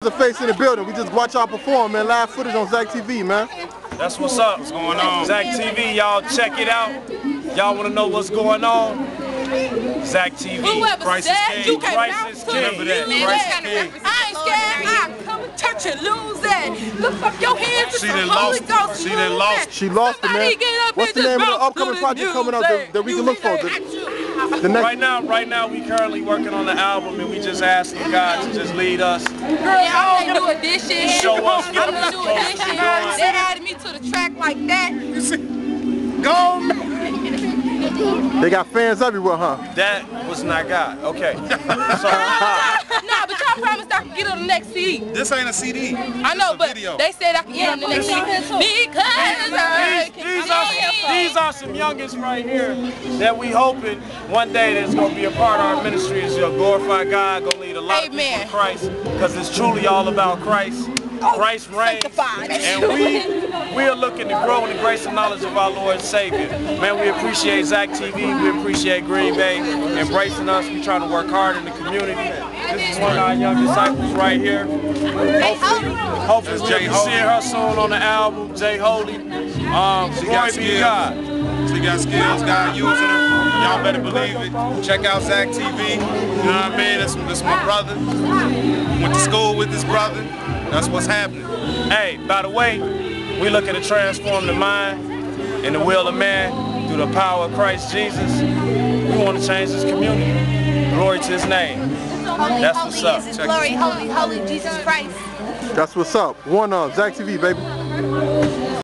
The face in the building. We just watch y'all perform, man. Live footage on Zach TV, man. That's what's up. What's going on? Zach TV, y'all check it out. Y'all want to know what's going on? Zach TV. Christ is King. Christ is King. Remember that. Christ is King. I ain't scared. I come and touch and lose that. Lift up your hands to the Holy Ghost. She done lost. She lost it, man. What's the name of the upcoming project coming out that we can look for? Right now, we currently working on the album, and we just asking God to just lead us. I want to do additions. Show us. I want to do additions. They added me to the track like that. Go. They got fans everywhere, huh? That was not God. Okay. Nah, but y'all promised I could get on the next CD. This ain't a CD. I know, but they said I could get on the next CD. These are some youngins right here that we hoping one day that's going to be a part of our ministry. Is going to glorify God, going to lead a lot of people to Christ, because it's truly all about Christ. Christ reigns, and we are looking to grow in the grace and knowledge of our Lord and Savior. Man, we appreciate Zach TV, we appreciate Green Bay embracing us. We trying to work hard in the community. This is one of our young disciples right here. Hopefully we'll be seeing her soon on the album, Jay Holy. Glory be to God. She got skills, God using her. Y'all better believe it. Check out Zach TV. You know what I mean? That's my brother. Went to school with this brother. That's what's happening. Hey, by the way, we looking to transform the mind and the will of man through the power of Christ Jesus. We want to change this community. Glory to his name. That's what's up. Glory, holy, holy Jesus Christ. That's what's up. One Zach TV, baby.